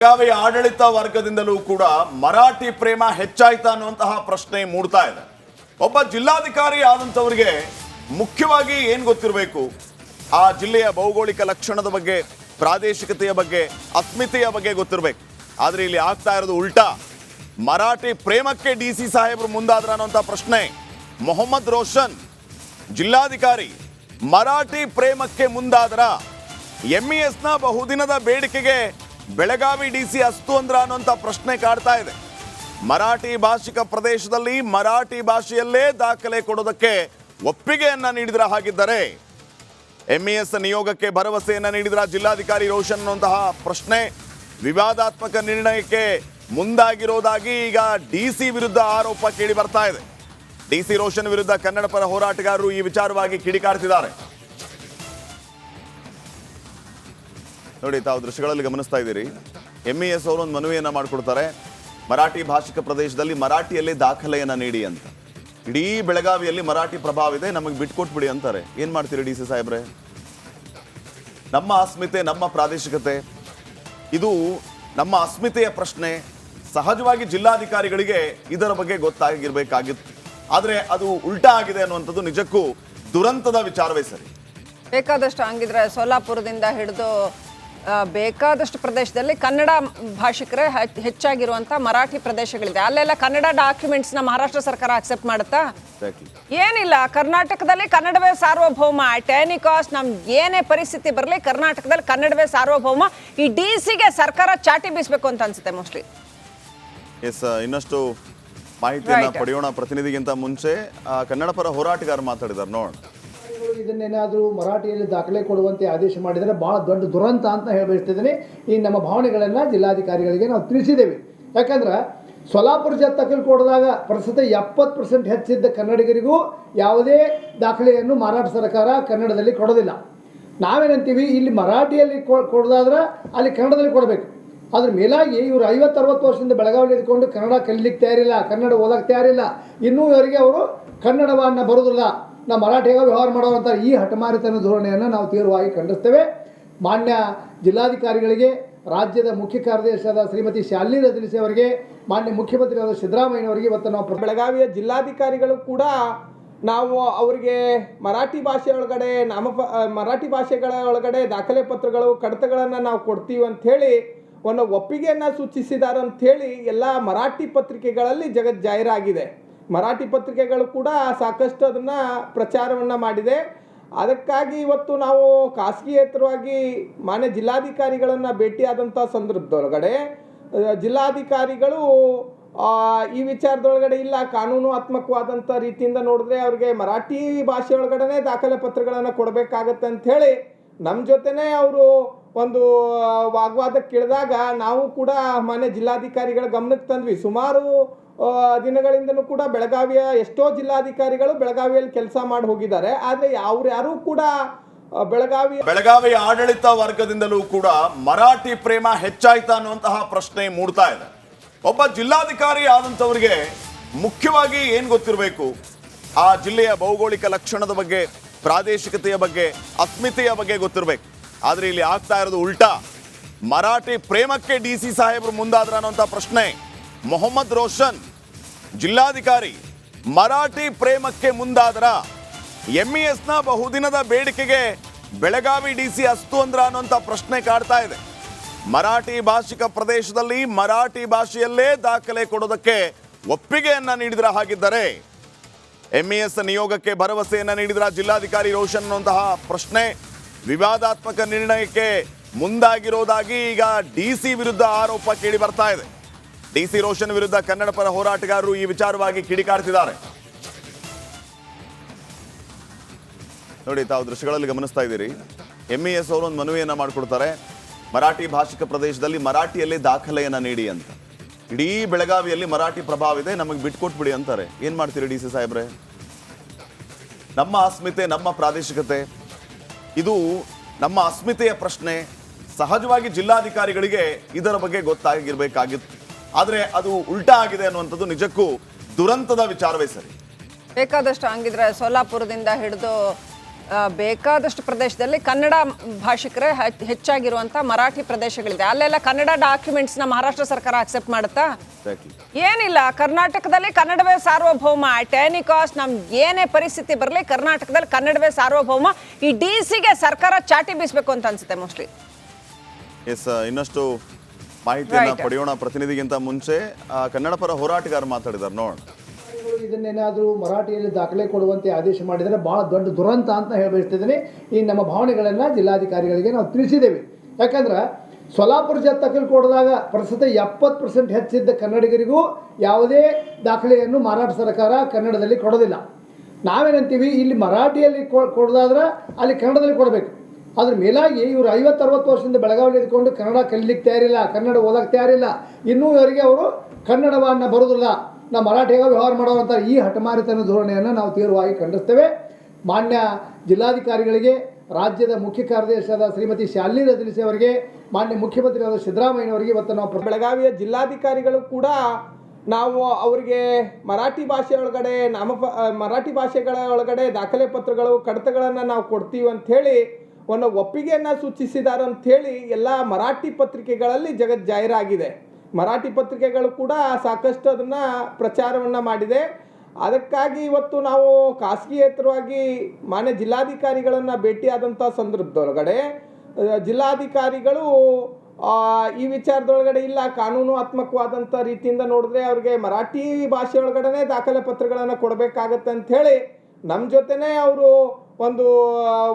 ಬೆಳಗಾವಿ ಆಡಳಿತ ವರ್ಗದಿಂದಲೂ ಕೂಡ ಮರಾಠಿ ಪ್ರೇಮ ಹೆಚ್ಚಾಯ್ತಾ ಅನ್ನುವಂತಹ ಪ್ರಶ್ನೆ ಮೂಡ್ತಾ ಇದೆ. ಒಬ್ಬ ಜಿಲ್ಲಾಧಿಕಾರಿ ಆದಂತವರಿಗೆ ಮುಖ್ಯವಾಗಿ ಏನು ಗೊತ್ತಿರಬೇಕು, ಆ ಜಿಲ್ಲೆಯ ಭೌಗೋಳಿಕ ಲಕ್ಷಣದ ಬಗ್ಗೆ, ಪ್ರಾದೇಶಿಕತೆಯ ಬಗ್ಗೆ, ಅಸ್ಮಿತೆಯ ಬಗ್ಗೆ ಗೊತ್ತಿರಬೇಕು. ಆದರೆ ಇಲ್ಲಿ ಆಗ್ತಾ ಇರೋದು ಉಲ್ಟಾ. ಮರಾಠಿ ಪ್ರೇಮಕ್ಕೆ DC ಸಾಹೇಬರು ಮುಂದಾದ್ರ ಅನ್ನುವಂಥ ಪ್ರಶ್ನೆ. ಮೊಹಮ್ಮದ್ ರೋಷನ್ ಜಿಲ್ಲಾಧಿಕಾರಿ ಮರಾಠಿ ಪ್ರೇಮಕ್ಕೆ ಮುಂದಾದ್ರ, MESನ ಬಹುದಿನದ ಬೇಡಿಕೆಗೆ ಬೆಳಗಾವಿ DC ಅಸ್ತು ಅಂದ್ರ ಅನ್ನುವಂಥ ಪ್ರಶ್ನೆ ಕಾಡ್ತಾ ಇದೆ. ಮರಾಠಿ ಭಾಷಿಕ ಪ್ರದೇಶದಲ್ಲಿ ಮರಾಠಿ ಭಾಷೆಯಲ್ಲೇ ದಾಖಲೆ ಕೊಡೋದಕ್ಕೆ ಒಪ್ಪಿಗೆಯನ್ನ ನೀಡಿದ್ರ ಹಾಗಿದ್ದರೆ MES ನಿಯೋಗಕ್ಕೆ ಭರವಸೆಯನ್ನ ನೀಡಿದ್ರ ಜಿಲ್ಲಾಧಿಕಾರಿ ರೋಷನ್ ಅನ್ನುವಂತಹ ಪ್ರಶ್ನೆ. ವಿವಾದಾತ್ಮಕ ನಿರ್ಣಯಕ್ಕೆ ಮುಂದಾಗಿರೋದಾಗಿ ಈಗ DC ವಿರುದ್ಧ ಆರೋಪ ಕೇಳಿ ಬರ್ತಾ ಇದೆ. DC ರೋಷನ್ ವಿರುದ್ಧ ಕನ್ನಡ ಪರ ಹೋರಾಟಗಾರರು ಈ ವಿಚಾರವಾಗಿ ಕಿಡಿಕಾರ್ತಿದ್ದಾರೆ. ನೋಡಿ, ತಾವು ದೃಶ್ಯಗಳಲ್ಲಿ ಗಮನಿಸ್ತಾ ಇದ್ದೀರಿ. MES ಅವರು ಒಂದು ಮನವಿಯನ್ನ ಮಾಡಿಕೊಡ್ತಾರೆ, ಮರಾಠಿ ಭಾಷಿಕ ಪ್ರದೇಶದಲ್ಲಿ ಮರಾಠಿಯಲ್ಲೇ ದಾಖಲೆಯನ್ನ ನೀಡಿ ಅಂತ. ಇಡೀ ಬೆಳಗಾವಿಯಲ್ಲಿ ಮರಾಠಿ ಪ್ರಭಾವ ಇದೆ, ನಮಗೆ ಬಿಟ್ಕೊಟ್ಬಿಡಿ ಅಂತಾರೆ. ಏನ್ ಮಾಡ್ತೀರಿ DC ಸಾಹೇಬ್ರೆ? ನಮ್ಮ ಅಸ್ಮಿತೆ, ನಮ್ಮ ಪ್ರಾದೇಶಿಕತೆ, ಇದು ನಮ್ಮ ಅಸ್ಮಿತೆಯ ಪ್ರಶ್ನೆ. ಸಹಜವಾಗಿ ಜಿಲ್ಲಾಧಿಕಾರಿಗಳಿಗೆ ಇದರ ಬಗ್ಗೆ ಗೊತ್ತಾಗಿರ್ಬೇಕಾಗಿತ್ತು. ಆದರೆ ಅದು ಉಲ್ಟಾ ಆಗಿದೆ ಅನ್ನುವಂಥದ್ದು ನಿಜಕ್ಕೂ ದುರಂತದ ವಿಚಾರವೇ ಸರಿ. ಬೇಕಾದಷ್ಟು ಹಂಗಿದ್ರೆ ಸೋಲಾಪುರದಿಂದ ಹಿಡಿದು ಬೇಕಾದಷ್ಟು ಪ್ರದೇಶದಲ್ಲಿ ಕನ್ನಡ ಭಾಷಿಕರೇ ಹೆಚ್ಚಾಗಿರುವಂತ ಮರಾಠಿ ಪ್ರದೇಶಗಳಿದೆ. ಅಲ್ಲೆಲ್ಲ ಕನ್ನಡ ಡಾಕ್ಯುಮೆಂಟ್ಸ್ನ ಮಹಾರಾಷ್ಟ್ರ ಸರ್ಕಾರ ಅಕ್ಸೆಪ್ಟ್ ಮಾಡುತ್ತಾ? ಏನಿಲ್ಲ, ಕರ್ನಾಟಕದಲ್ಲಿ ಕನ್ನಡವೇ ಸಾರ್ವಭೌಮ. ಅಟ್ ಎನಿ ಕಾಸ್ಟ್ ನಮ್ಗೆ ಏನೇ ಪರಿಸ್ಥಿತಿ ಬರಲಿ ಕರ್ನಾಟಕದಲ್ಲಿ ಕನ್ನಡವೇ ಸಾರ್ವಭೌಮ. ಈ DC ಸರ್ಕಾರ ಚಾಟಿ ಬೀಸಬೇಕು ಅಂತ ಅನ್ಸುತ್ತೆ ಮೋಸ್ಟ್ಲಿ. ಎಸ್, ಇನ್ನಷ್ಟು ಮಾಹಿತಿಯನ್ನು ಪಡೆಯೋಣ. ಪ್ರತಿನಿಧಿಗಿಂತ ಮುಂಚೆ ಕನ್ನಡ ಪರ ಹೋರಾಟಗಾರ ಮಾತಾಡಿದ್ದಾರೆ, ನೋಡೋಣ. ಇದನ್ನೇನಾದರೂ ಮರಾಠಿಯಲ್ಲಿ ದಾಖಲೆ ಕೊಡುವಂತೆ ಆದೇಶ ಮಾಡಿದರೆ ಭಾಳ ದೊಡ್ಡ ದುರಂತ ಅಂತ ಹೇಳಬಯಸ್ತಿದ್ದೀನಿ. ಈ ನಮ್ಮ ಭಾವನೆಗಳನ್ನು ಜಿಲ್ಲಾಧಿಕಾರಿಗಳಿಗೆ ನಾವು ತಿಳಿಸಿದ್ದೇವೆ. ಯಾಕಂದ್ರೆ ಸೋಲಾಪುರ ತೆಗೆದುಕೊಡಿದಾಗ ಪ್ರಸ್ತುತ 70% ಹೆಚ್ಚಿದ್ದ ಕನ್ನಡಿಗರಿಗೂ ಯಾವುದೇ ದಾಖಲೆಯನ್ನು ಮಹಾರಾಷ್ಟ್ರ ಸರ್ಕಾರ ಕನ್ನಡದಲ್ಲಿ ಕೊಡೋದಿಲ್ಲ. ನಾವೇನಂತೀವಿ, ಇಲ್ಲಿ ಮರಾಠಿಯಲ್ಲಿ ಕೊಡೋದಾದ್ರೆ ಅಲ್ಲಿ ಕನ್ನಡದಲ್ಲಿ ಕೊಡಬೇಕು. ಅದ್ರ ಮೇಲಾಗಿ ಇವರು 50-60 ವರ್ಷದಿಂದ ಬೆಳಗಾವಿಯಲ್ಲಿ ಇದ್ಕೊಂಡು ಕನ್ನಡ ಕಲಿಲಿಕ್ಕೆ ತಯಾರಿಲ್ಲ, ಕನ್ನಡ ಓದಕ್ಕೆ ತಯಾರಿಲ್ಲ. ಇನ್ನೂ ಇವರಿಗೆ ಅವರು ಕನ್ನಡವನ್ನು ಬರೋದಿಲ್ಲ, ನಾವು ಮರಾಠಿಯಾಗ ವ್ಯವಹಾರ ಮಾಡೋವಂಥ ಈ ಹಠಮಾರಿತನ ಧೋರಣೆಯನ್ನು ನಾವು ತೀವ್ರವಾಗಿ ಖಂಡಿಸ್ತೇವೆ. ಮಾನ್ಯ ಜಿಲ್ಲಾಧಿಕಾರಿಗಳಿಗೆ, ರಾಜ್ಯದ ಮುಖ್ಯ ಕಾರ್ಯದರ್ಶಿಯಾದ ಶ್ರೀಮತಿ ಶಾಲಿನಿ ರಜನೀಶ್ ಅವರಿಗೆ, ಮಾನ್ಯ ಮುಖ್ಯಮಂತ್ರಿಯಾದ ಸಿದ್ದರಾಮಯ್ಯನವರಿಗೆ ಇವತ್ತು ನಾವು ಬೆಳಗಾವಿಯ ಜಿಲ್ಲಾಧಿಕಾರಿಗಳು ಕೂಡ ನಾವು ಅವರಿಗೆ ಮರಾಠಿ ಭಾಷೆ ಒಳಗಡೆ ಮರಾಠಿ ಭಾಷೆಗಳ ಒಳಗಡೆ ದಾಖಲೆ ಪತ್ರಗಳು, ಕಡತಗಳನ್ನು ನಾವು ಕೊಡ್ತೀವಿ ಅಂಥೇಳಿ ಒಂದು ಒಪ್ಪಿಗೆಯನ್ನು ಸೂಚಿಸಿದ್ದಾರೆ ಅಂಥೇಳಿ ಎಲ್ಲ ಮರಾಠಿ ಪತ್ರಿಕೆಗಳಲ್ಲಿ ಜಾಹೀರಾಗಿದೆ. ಮರಾಠಿ ಪತ್ರಿಕೆಗಳು ಕೂಡ ಸಾಕಷ್ಟು ಅದನ್ನು ಪ್ರಚಾರವನ್ನು ಮಾಡಿದೆ. ಅದಕ್ಕಾಗಿ ಇವತ್ತು ನಾವು ಖಾಸಗಿಯೇತರವಾಗಿ ಮಾನ್ಯ ಜಿಲ್ಲಾಧಿಕಾರಿಗಳನ್ನು ಭೇಟಿಯಾದಂಥ ಸಂದರ್ಭದೊಳಗಡೆ ಜಿಲ್ಲಾಧಿಕಾರಿಗಳು ಈ ವಿಚಾರದೊಳಗಡೆ ಇಲ್ಲ, ಕಾನೂನಾತ್ಮಕವಾದಂಥ ರೀತಿಯಿಂದ ನೋಡಿದ್ರೆ ಅವ್ರಿಗೆ ಮರಾಠಿ ಭಾಷೆ ಒಳಗಡೆ ದಾಖಲೆ ಪತ್ರಗಳನ್ನು ಕೊಡಬೇಕಾಗತ್ತೆ ಅಂಥೇಳಿ ನಮ್ಮ ಜೊತೆನೇ ಅವರು ಒಂದು ವಾಗ್ವಾದಕ್ಕೆ ಇಳಿದಾಗ ನಾವು ಕೂಡ ಮಾನ್ಯ ಜಿಲ್ಲಾಧಿಕಾರಿಗಳ ಗಮನಕ್ಕೆ ತಂದ್ವಿ. ಸುಮಾರು ದಿನಗಳಿಂದಲೂ ಕೂಡ ಬೆಳಗಾವಿಯ ಎಷ್ಟೋ ಜಿಲ್ಲಾಧಿಕಾರಿಗಳು ಬೆಳಗಾವಿಯಲ್ಲಿ ಕೆಲಸ ಮಾಡಿ ಹೋಗಿದ್ದಾರೆ. ಆದರೆ ಯಾರು ಕೂಡ ಬೆಳಗಾವಿ ಆಡಳಿತ ವರ್ಗದಿಂದಲೂ ಕೂಡ ಮರಾಠಿ ಪ್ರೇಮ ಹೆಚ್ಚಾಯ್ತಾ ಅನ್ನುವಂತಹ ಪ್ರಶ್ನೆ ಮೂಡ್ತಾ ಇದೆ. ಒಬ್ಬ ಜಿಲ್ಲಾಧಿಕಾರಿ ಆದಂತವರಿಗೆ ಮುಖ್ಯವಾಗಿ ಏನು ಗೊತ್ತಿರಬೇಕು, ಆ ಜಿಲ್ಲೆಯ ಭೌಗೋಳಿಕ ಲಕ್ಷಣದ ಬಗ್ಗೆ, ಪ್ರಾದೇಶಿಕತೆಯ ಬಗ್ಗೆ, ಅಸ್ಮಿತೆಯ ಬಗ್ಗೆ ಗೊತ್ತಿರಬೇಕು. ಆದರೆ ಇಲ್ಲಿ ಆಗ್ತಾ ಇರೋದು ಉಲ್ಟಾ. ಮರಾಠಿ ಪ್ರೇಮಕ್ಕೆ DC ಸಾಹೇಬರು ಮುಂದಾದ್ರ ಅನ್ನುವಂಥ ಪ್ರಶ್ನೆ. ಮೊಹಮ್ಮದ್ ರೋಷನ್ ಜಿಲ್ಲಾಧಿಕಾರಿ ಮರಾಠಿ ಪ್ರೇಮಕ್ಕೆ ಮುಂದಾದ್ರ, MESನ ಬಹುದಿನದ ಬೇಡಿಕೆಗೆ ಬೆಳಗಾವಿ DC ಅಸ್ತು ಅಂದ್ರ ಅನ್ನುವಂಥ ಪ್ರಶ್ನೆ ಕಾಡ್ತಾ ಇದೆ. ಮರಾಠಿ ಭಾಷಿಕ ಪ್ರದೇಶದಲ್ಲಿ ಮರಾಠಿ ಭಾಷೆಯಲ್ಲೇ ದಾಖಲೆ ಕೊಡೋದಕ್ಕೆ ಒಪ್ಪಿಗೆಯನ್ನ ನೀಡಿದ್ರ ಹಾಗಿದ್ದರೆ MES ನಿಯೋಗಕ್ಕೆ ಭರವಸೆಯನ್ನ ನೀಡಿದ್ರ ಜಿಲ್ಲಾಧಿಕಾರಿ ರೋಷನ್ ಅನ್ನುವಂತಹ ಪ್ರಶ್ನೆ. ವಿವಾದಾತ್ಮಕ ನಿರ್ಣಯಕ್ಕೆ ಮುಂದಾಗಿರೋದಾಗಿ ಈಗ DC ವಿರುದ್ಧ ಆರೋಪ ಕೇಳಿ ಬರ್ತಾ ಇದೆ. DC ರೋಷನ್ ವಿರುದ್ಧ ಕನ್ನಡ ಪರ ಹೋರಾಟಗಾರರು ಈ ವಿಚಾರವಾಗಿ ಕಿಡಿಕಾರ್ತಿದ್ದಾರೆ. ನೋಡಿ, ತಾವು ದೃಶ್ಯಗಳಲ್ಲಿ ಗಮನಿಸ್ತಾ ಇದ್ದೀರಿ. MES ಅವರು ಒಂದು ಮನವಿಯನ್ನ ಮಾಡಿಕೊಡ್ತಾರೆ, ಮರಾಠಿ ಭಾಷಿಕ ಪ್ರದೇಶದಲ್ಲಿ ಮರಾಠಿಯಲ್ಲೇ ದಾಖಲೆಯನ್ನ ನೀಡಿ ಅಂತ. ಇಡೀ ಬೆಳಗಾವಿಯಲ್ಲಿ ಮರಾಠಿ ಪ್ರಭಾವ ಇದೆ, ನಮಗೆ ಬಿಟ್ಕೊಟ್ಬಿಡಿ ಅಂತಾರೆ. ಏನ್ ಮಾಡ್ತೀರಿ DC ಸಾಹೇಬ್ರೆ? ನಮ್ಮ ಅಸ್ಮಿತೆ, ನಮ್ಮ ಪ್ರಾದೇಶಿಕತೆ, ಇದು ನಮ್ಮ ಅಸ್ಮಿತೆಯ ಪ್ರಶ್ನೆ. ಸಹಜವಾಗಿ ಜಿಲ್ಲಾಧಿಕಾರಿಗಳಿಗೆ ಇದರ ಬಗ್ಗೆ ಗೊತ್ತಾಗಿರ್ಬೇಕಾಗಿತ್ತು. ಆದರೆ ಅದು ಉಲ್ಟಾ ಆಗಿದೆ ಅನ್ನುವಂಥದ್ದು ನಿಜಕ್ಕೂ ದುರಂತದ ವಿಚಾರವೇ ಸರಿ. ಬೇಕಾದಷ್ಟು ಹಂಗಿದ್ರೆ ಸೋಲಾಪುರದಿಂದ ಹಿಡಿದು ಬೇಕಾದಷ್ಟು ಪ್ರದೇಶದಲ್ಲಿ ಕನ್ನಡ ಭಾಷಿಕರೇ ಹೆಚ್ಚಾಗಿರುವಂಥ ಮರಾಠಿ ಪ್ರದೇಶಗಳಿದೆ. ಅಲ್ಲೆಲ್ಲ ಕನ್ನಡ ಡಾಕ್ಯುಮೆಂಟ್ಸ್ನ ಮಹಾರಾಷ್ಟ್ರ ಸರ್ಕಾರ ಅಕ್ಸೆಪ್ಟ್ ಮಾಡುತ್ತಾ? ಏನಿಲ್ಲ, ಕರ್ನಾಟಕದಲ್ಲಿ ಕನ್ನಡವೇ ಸಾರ್ವಭೌಮ. ಅಟ್ ಎನಿ ಕಾಸ್ಟ್ ನಮ್ಗೆ ಏನೇ ಪರಿಸ್ಥಿತಿ ಬರಲಿ ಕರ್ನಾಟಕದಲ್ಲಿ ಕನ್ನಡವೇ ಸಾರ್ವಭೌಮ. ಈ ಡಿಸಿಗೆ ಸರ್ಕಾರ ಚಾಟಿ ಬೀಸಬೇಕು ಅಂತ ಅನ್ಸುತ್ತೆ ಮೋಸ್ಟ್ಲಿ. ಎಸ್, ಇನ್ನಷ್ಟು ಮಾಹಿತಿಯನ್ನು ಪಡೆಯೋಣ. ಪ್ರತಿನಿಧಿಗಿಂತ ಮುಂಚೆ ಕನ್ನಡ ಪರ ಹೋರಾಟಗಾರ ಮಾತಾಡಿದ್ದಾರೆ, ನೋಡೋಣ. ಇದನ್ನೇನಾದರೂ ಮರಾಠಿಯಲ್ಲಿ ದಾಖಲೆ ಕೊಡುವಂತೆ ಆದೇಶ ಮಾಡಿದರೆ ಭಾಳ ದೊಡ್ಡ ದುರಂತ ಅಂತ ಹೇಳಬಯಸ್ತಿದ್ದೀನಿ. ಈ ನಮ್ಮ ಭಾವನೆಗಳನ್ನು ಜಿಲ್ಲಾಧಿಕಾರಿಗಳಿಗೆ ನಾವು ತಿಳಿಸಿದ್ದೇವೆ. ಯಾಕಂದ್ರೆ ಸೊಲ್ಲಾಪುರ ಜತ್ತಕಲ್ ಕೊಡಿದಾಗ ಪ್ರಸ್ತುತ 70% ಹೆಚ್ಚಿದ್ದ ಕನ್ನಡಿಗರಿಗೂ ಯಾವುದೇ ದಾಖಲೆಯನ್ನು ಮಹಾರಾಷ್ಟ್ರ ಸರ್ಕಾರ ಕನ್ನಡದಲ್ಲಿ ಕೊಡೋದಿಲ್ಲ. ನಾವೇನಂತೀವಿ, ಇಲ್ಲಿ ಮರಾಠಿಯಲ್ಲಿ ಕೊಡೋದಾದ್ರೆ ಅಲ್ಲಿ ಕನ್ನಡದಲ್ಲಿ ಕೊಡಬೇಕು. ಅದ್ರ ಮೇಲಾಗಿ ಇವರು 50-60 ವರ್ಷದಿಂದ ಬೆಳಗಾವಿಯಲ್ಲಿ ಇದ್ಕೊಂಡು ಕನ್ನಡ ಕಲಿಲಿಕ್ಕೆ ತಯಾರಿಲ್ಲ, ಕನ್ನಡ ಓದಕ್ಕೆ ತಯಾರಿಲ್ಲ. ಇನ್ನೂ ಇವರಿಗೆ ಅವರು ಕನ್ನಡವನ್ನು ಬರೋದಿಲ್ಲ, ನಾವು ಮರಾಠಿಯಾಗ ವ್ಯವಹಾರ ಮಾಡೋವಂಥ ಈ ಹಠಮಾರಿತನ ಧೋರಣೆಯನ್ನು ನಾವು ತೀವ್ರವಾಗಿ ಖಂಡಿಸ್ತೇವೆ. ಮಾನ್ಯ ಜಿಲ್ಲಾಧಿಕಾರಿಗಳಿಗೆ, ರಾಜ್ಯದ ಮುಖ್ಯ ಕಾರ್ಯದರ್ಶಿಯಾದ ಶ್ರೀಮತಿ ಶಾಲಿನಿ ರಜನೀಶ್ ಅವರಿಗೆ, ಮಾನ್ಯ ಮುಖ್ಯಮಂತ್ರಿಯಾದ ಸಿದ್ದರಾಮಯ್ಯನವರಿಗೆ ಇವತ್ತು ನಾವು ಬೆಳಗಾವಿಯ ಜಿಲ್ಲಾಧಿಕಾರಿಗಳು ಕೂಡ ನಾವು ಅವರಿಗೆ ಮರಾಠಿ ಭಾಷೆ ಒಳಗಡೆ ಮರಾಠಿ ಭಾಷೆಗಳ ಒಳಗಡೆ ದಾಖಲೆ ಪತ್ರಗಳು ಕಡತಗಳನ್ನು ನಾವು ಕೊಡ್ತೀವಿ ಅಂಥೇಳಿ ಒಂದು ಒಪ್ಪಿಗೆಯನ್ನು ಸೂಚಿಸಿದ್ದಾರೆ ಅಂಥೇಳಿ ಎಲ್ಲ ಮರಾಠಿ ಪತ್ರಿಕೆಗಳಲ್ಲಿ ಜಾಹೀರಾಗಿದೆ. ಮರಾಠಿ ಪತ್ರಿಕೆಗಳು ಕೂಡ ಸಾಕಷ್ಟು ಅದನ್ನು ಪ್ರಚಾರವನ್ನು ಮಾಡಿದೆ. ಅದಕ್ಕಾಗಿ ಇವತ್ತು ನಾವು ಖಾಸಗಿಯೇತರವಾಗಿ ಮಾನ್ಯ ಜಿಲ್ಲಾಧಿಕಾರಿಗಳನ್ನು ಭೇಟಿಯಾದಂಥ ಸಂದರ್ಭದೊಳಗಡೆ ಜಿಲ್ಲಾಧಿಕಾರಿಗಳು ಈ ವಿಚಾರದೊಳಗಡೆ ಇಲ್ಲ, ಕಾನೂನಾತ್ಮಕವಾದಂಥ ರೀತಿಯಿಂದ ನೋಡಿದ್ರೆ ಅವ್ರಿಗೆ ಮರಾಠಿ ಭಾಷೆ ಒಳಗಡೆ ದಾಖಲೆ ಪತ್ರಗಳನ್ನು ಕೊಡಬೇಕಾಗತ್ತೆ ಅಂಥೇಳಿ ನಮ್ಮ ಜೊತೆನೇ ಅವರು ಒಂದು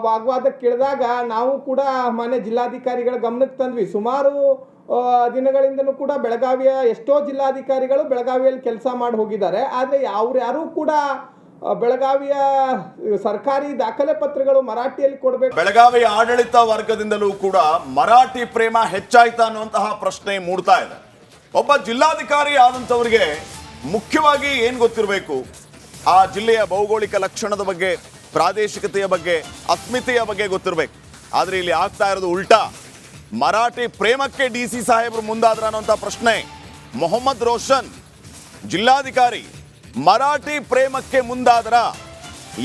ವಾಗ್ವಾದಕ್ಕಿಳಿದಾಗ ನಾವು ಕೂಡ ಮಾನ್ಯ ಜಿಲ್ಲಾಧಿಕಾರಿಗಳ ಗಮನಕ್ಕೆ ತಂದ್ವಿ. ಸುಮಾರು ದಿನಗಳಿಂದನೂ ಕೂಡ ಬೆಳಗಾವಿಯ ಎಷ್ಟೋ ಜಿಲ್ಲಾಧಿಕಾರಿಗಳು ಬೆಳಗಾವಿಯಲ್ಲಿ ಕೆಲಸ ಮಾಡಿ ಹೋಗಿದ್ದಾರೆ. ಆದರೆ ಯಾರು ಕೂಡ ಬೆಳಗಾವಿಯ ಸರ್ಕಾರಿ ದಾಖಲೆ ಪತ್ರಗಳು ಮರಾಠಿಯಲ್ಲಿ ಕೊಡಬೇಕು. ಬೆಳಗಾವಿಯ ಆಡಳಿತ ವರ್ಗದಿಂದಲೂ ಕೂಡ ಮರಾಠಿ ಪ್ರೇಮ ಹೆಚ್ಚಾಯ್ತಾ ಅನ್ನುವಂತಹ ಪ್ರಶ್ನೆ ಮೂಡ್ತಾ ಇದೆ. ಒಬ್ಬ ಜಿಲ್ಲಾಧಿಕಾರಿ ಆದಂಥವ್ರಿಗೆ ಮುಖ್ಯವಾಗಿ ಏನ್ ಗೊತ್ತಿರಬೇಕು, ಆ ಜಿಲ್ಲೆಯ ಭೌಗೋಳಿಕ ಲಕ್ಷಣದ ಬಗ್ಗೆ, ಪ್ರಾದೇಶಿಕತೆಯ ಬಗ್ಗೆ, ಅಸ್ಮಿತೆಯ ಬಗ್ಗೆ ಗೊತ್ತಿರಬೇಕು. ಆದ್ರೆ ಇಲ್ಲಿ ಆಗ್ತಾ ಇರೋದು ಉಲ್ಟಾ. ಮರಾಠಿ ಪ್ರೇಮಕ್ಕೆ ಡಿಸಿ ಸಾಹೇಬರು ಮುಂದಾದ್ರ ಅನ್ನುವಂಥ ಪ್ರಶ್ನೆ. ಮೊಹಮ್ಮದ್ ರೋಷನ್ ಜಿಲ್ಲಾಧಿಕಾರಿ ಮರಾಠಿ ಪ್ರೇಮಕ್ಕೆ ಮುಂದಾದ್ರ,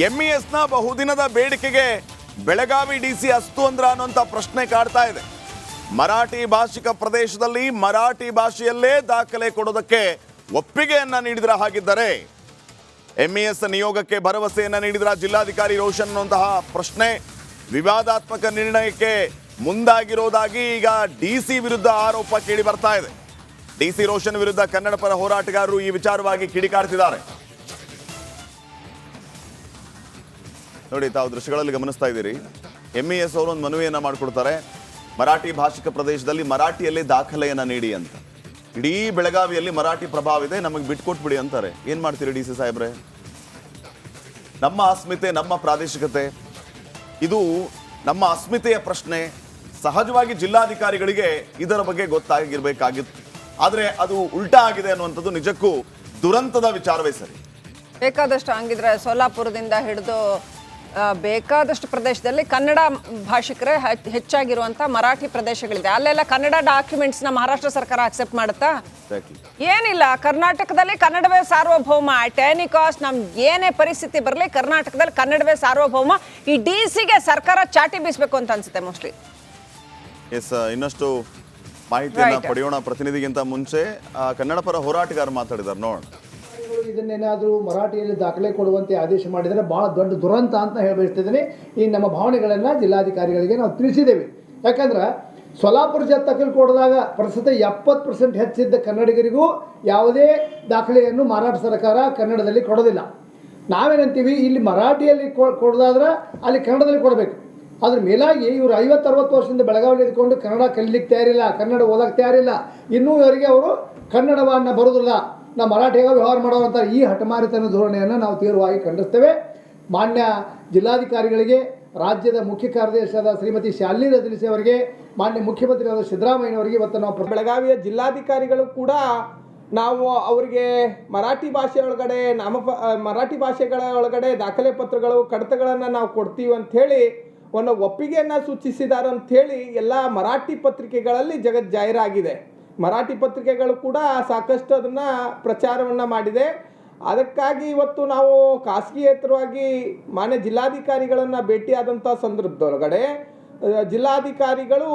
ಎಂಇಎಸ್ನ ಬಹುದಿನದ ಬೇಡಿಕೆಗೆ ಬೆಳಗಾವಿ ಡಿಸಿ ಅಸ್ತು ಅಂದ್ರ ಅನ್ನುವಂಥ ಪ್ರಶ್ನೆ ಕಾಡ್ತಾ ಇದೆ. ಮರಾಠಿ ಭಾಷಿಕ ಪ್ರದೇಶದಲ್ಲಿ ಮರಾಠಿ ಭಾಷೆಯಲ್ಲೇ ದಾಖಲೆ ಕೊಡೋದಕ್ಕೆ ಒಪ್ಪಿಗೆಯನ್ನ ನೀಡಿದ್ರ ಹಾಗಿದ್ದರೆ ಎಂಇಎಸ್ ನಿಯೋಗಕ್ಕೆ ಭರವಸೆಯನ್ನ ನೀಡಿದ್ರ ಜಿಲ್ಲಾಧಿಕಾರಿ ರೋಷನ್ ಅನ್ನುವಂತಹ ಪ್ರಶ್ನೆ ವಿವಾದಾತ್ಮಕ ನಿರ್ಣಯಕ್ಕೆ ಮುಂದಾಗಿರೋದಾಗಿ ಈಗ ಡಿಸಿ ವಿರುದ್ಧ ಆರೋಪ ಕೇಳಿ ಬರ್ತಾ ಇದೆ. ಡಿಸಿ ರೋಷನ್ ವಿರುದ್ಧ ಕನ್ನಡ ಪರ ಹೋರಾಟಗಾರರು ಈ ವಿಚಾರವಾಗಿ ಕಿಡಿಕಾರ್ತಿದ್ದಾರೆ. ನೋಡಿ, ತಾವು ದೃಶ್ಯಗಳಲ್ಲಿ ಗಮನಿಸ್ತಾ ಇದ್ದೀರಿ. ಎಂಇಎಸ್ ಅವರು ಒಂದು ಮನವಿಯನ್ನ ಮಾಡಿಕೊಡ್ತಾರೆ, ಮರಾಠಿ ಭಾಷಿಕ ಪ್ರದೇಶದಲ್ಲಿ ಮರಾಠಿಯಲ್ಲೇ ದಾಖಲೆಯನ್ನ ನೀಡಿ ಅಂತ. ಇಡೀ ಬೆಳಗಾವಿಯಲ್ಲಿ ಮರಾಠಿ ಪ್ರಭಾವ ಇದೆ, ನಮಗೆ ಬಿಟ್ಕೊಟ್ಬಿಡಿ ಅಂತಾರೆ. ಏನ್ ಮಾಡ್ತೀರಿ ಡಿಸಿ ಸಾಹೇಬ್ರೆ? ನಮ್ಮ ಅಸ್ಮಿತೆ, ನಮ್ಮ ಪ್ರಾದೇಶಿಕತೆ, ಇದು ನಮ್ಮ ಅಸ್ಮಿತೆಯ ಪ್ರಶ್ನೆ. ಸಹಜವಾಗಿ ಜಿಲ್ಲಾಧಿಕಾರಿಗಳಿಗೆ ಇದರ ಬಗ್ಗೆ ಗೊತ್ತಾಗಿರ್ಬೇಕಾಗಿತ್ತು. ಆದರೆ ಅದು ಉಲ್ಟಾ ಆಗಿದೆ ಅನ್ನುವಂಥದ್ದು ನಿಜಕ್ಕೂ ದುರಂತದ ವಿಚಾರವೇ ಸರಿ. ಬೇಕಾದಷ್ಟು ಹಂಗಿದ್ರೆ ಸೋಲಾಪುರದಿಂದ ಹಿಡಿದು ಬೇಕಾದಷ್ಟು ಪ್ರದೇಶದಲ್ಲಿ ಕನ್ನಡ ಭಾಷಿಕರೇ ಹೆಚ್ಚಾಗಿರುವಂಥ ಮರಾಠಿ ಪ್ರದೇಶಗಳಿದೆ. ಅಲ್ಲೆಲ್ಲ ಕನ್ನಡ ಡಾಕ್ಯುಮೆಂಟ್ಸ್ನ ಮಹಾರಾಷ್ಟ್ರ ಸರ್ಕಾರ ಅಕ್ಸೆಪ್ಟ್ ಮಾಡುತ್ತಾ? ಏನಿಲ್ಲ, ಕರ್ನಾಟಕದಲ್ಲಿ ಕನ್ನಡವೇ ಸಾರ್ವಭೌಮ. ಅಟ್ ಎನಿ ಕಾಸ್ಟ್ ನಮ್ಗೆ ಏನೇ ಪರಿಸ್ಥಿತಿ ಬರಲಿ ಕರ್ನಾಟಕದಲ್ಲಿ ಕನ್ನಡವೇ ಸಾರ್ವಭೌಮ. ಈ ಡಿಸಿಗೆ ಸರ್ಕಾರ ಚಾಟಿ ಬೀಸಬೇಕು ಅಂತ ಅನ್ಸುತ್ತೆ ಮೋಸ್ಟ್ಲಿ. ಎಸ್, ಇನ್ನಷ್ಟು ಮಾಹಿತಿಯನ್ನು ಪಡೆಯೋಣ. ಪ್ರತಿನಿಧಿಗಿಂತ ಮುಂಚೆ ಕನ್ನಡ ಪರ ಹೋರಾಟಗಾರ ಮಾತಾಡಿದ್ದಾರೆ, ನೋಡೋಣ. ಇದನ್ನೇನಾದರೂ ಮರಾಠಿಯಲ್ಲಿ ದಾಖಲೆ ಕೊಡುವಂತೆ ಆದೇಶ ಮಾಡಿದರೆ ಭಾಳ ದೊಡ್ಡ ದುರಂತ ಅಂತ ಹೇಳಬಯಸ್ತಿದ್ದೀನಿ. ಈ ನಮ್ಮ ಭಾವನೆಗಳನ್ನು ಜಿಲ್ಲಾಧಿಕಾರಿಗಳಿಗೆ ನಾವು ತಿಳಿಸಿದ್ದೇವೆ. ಯಾಕಂದ್ರೆ ಸೊಲ್ಲಾಪುರ ಜತ್ತಕಲ್ ಕೊಡಿದಾಗ ಪ್ರಸ್ತುತ 70% ಹೆಚ್ಚಿದ್ದ ಕನ್ನಡಿಗರಿಗೂ ಯಾವುದೇ ದಾಖಲೆಯನ್ನು ಮಹಾರಾಷ್ಟ್ರ ಸರ್ಕಾರ ಕನ್ನಡದಲ್ಲಿ ಕೊಡೋದಿಲ್ಲ. ನಾವೇನಂತೀವಿ, ಇಲ್ಲಿ ಮರಾಠಿಯಲ್ಲಿ ಕೊಡೋದಾದ್ರೆ ಅಲ್ಲಿ ಕನ್ನಡದಲ್ಲಿ ಕೊಡಬೇಕು. ಅದ್ರ ಮೇಲಾಗಿ ಇವರು 50-60 ವರ್ಷದಿಂದ ಬೆಳಗಾವಿಯಲ್ಲಿ ಇದ್ಕೊಂಡು ಕನ್ನಡ ಕಲಿಲಿಕ್ಕೆ ತಯಾರಿಲ್ಲ, ಕನ್ನಡ ಓದಕ್ಕೆ ತಯಾರಿಲ್ಲ. ಇನ್ನೂ ಇವರಿಗೆ ಅವರು ಕನ್ನಡವನ್ನು ಬರೋದಿಲ್ಲ, ನಾವು ಮರಾಠಿಯಾಗ ವ್ಯವಹಾರ ಮಾಡೋವಂಥ ಈ ಹಠಮಾರಿತನ ಧೋರಣೆಯನ್ನು ನಾವು ತೀವ್ರವಾಗಿ ಖಂಡಿಸ್ತೇವೆ. ಮಾನ್ಯ ಜಿಲ್ಲಾಧಿಕಾರಿಗಳಿಗೆ, ರಾಜ್ಯದ ಮುಖ್ಯ ಕಾರ್ಯದರ್ಶಿಯಾದ ಶ್ರೀಮತಿ ಶಾಲಿನಿ ರಜನೀಶ್ ಅವರಿಗೆ, ಮಾನ್ಯ ಮುಖ್ಯಮಂತ್ರಿಯಾದ ಸಿದ್ದರಾಮಯ್ಯನವರಿಗೆ ಇವತ್ತು ನಾವು ಬೆಳಗಾವಿಯ ಜಿಲ್ಲಾಧಿಕಾರಿಗಳು ಕೂಡ ನಾವು ಅವರಿಗೆ ಮರಾಠಿ ಭಾಷೆ ಒಳಗಡೆ ಮರಾಠಿ ಭಾಷೆಗಳ ಒಳಗಡೆ ದಾಖಲೆ ಪತ್ರಗಳು ಕಡತಗಳನ್ನು ನಾವು ಕೊಡ್ತೀವಿ ಅಂಥೇಳಿ ಒಂದು ಒಪ್ಪಿಗೆಯನ್ನು ಸೂಚಿಸಿದ್ದಾರೆ ಅಂಥೇಳಿ ಎಲ್ಲ ಮರಾಠಿ ಪತ್ರಿಕೆಗಳಲ್ಲಿ ಜಾಹೀರಾಗಿದೆ. ಮರಾಠಿ ಪತ್ರಿಕೆಗಳು ಕೂಡ ಸಾಕಷ್ಟು ಅದನ್ನು ಪ್ರಚಾರವನ್ನು ಮಾಡಿದೆ. ಅದಕ್ಕಾಗಿ ಇವತ್ತು ನಾವು ಖಾಸಗಿಯೇತರವಾಗಿ ಮಾನ್ಯ ಜಿಲ್ಲಾಧಿಕಾರಿಗಳನ್ನು ಭೇಟಿಯಾದಂಥ ಸಂದರ್ಭದೊಳಗಡೆ ಜಿಲ್ಲಾಧಿಕಾರಿಗಳು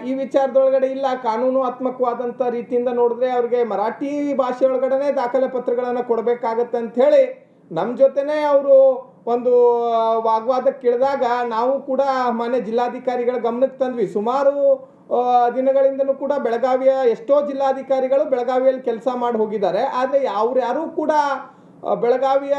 ಈ ವಿಚಾರದೊಳಗಡೆ ಇಲ್ಲ, ಕಾನೂನಾತ್ಮಕವಾದಂಥ ರೀತಿಯಿಂದ ನೋಡಿದ್ರೆ ಅವ್ರಿಗೆ ಮರಾಠಿ ಭಾಷೆ ಒಳಗಡೆ ದಾಖಲೆ ಪತ್ರಗಳನ್ನು ಕೊಡಬೇಕಾಗತ್ತೆ ಅಂಥೇಳಿ ನಮ್ಮ ಜೊತೆನೇ ಅವರು ಒಂದು ವಾಗ್ವಾದಕ್ಕೆ ಇಳಿದಾಗ ನಾವು ಕೂಡ ಮಾನ್ಯ ಜಿಲ್ಲಾಧಿಕಾರಿಗಳ ಗಮನಕ್ಕೆ ತಂದ್ವಿ. ಸುಮಾರು ದಿನಗಳಿಂದನೂ ಕೂಡ ಬೆಳಗಾವಿಯ ಎಷ್ಟೋ ಜಿಲ್ಲಾಧಿಕಾರಿಗಳು ಬೆಳಗಾವಿಯಲ್ಲಿ ಕೆಲಸ ಮಾಡಿ ಹೋಗಿದ್ದಾರೆ. ಆದರೆ ಯಾರೂ ಕೂಡ ಬೆಳಗಾವಿಯ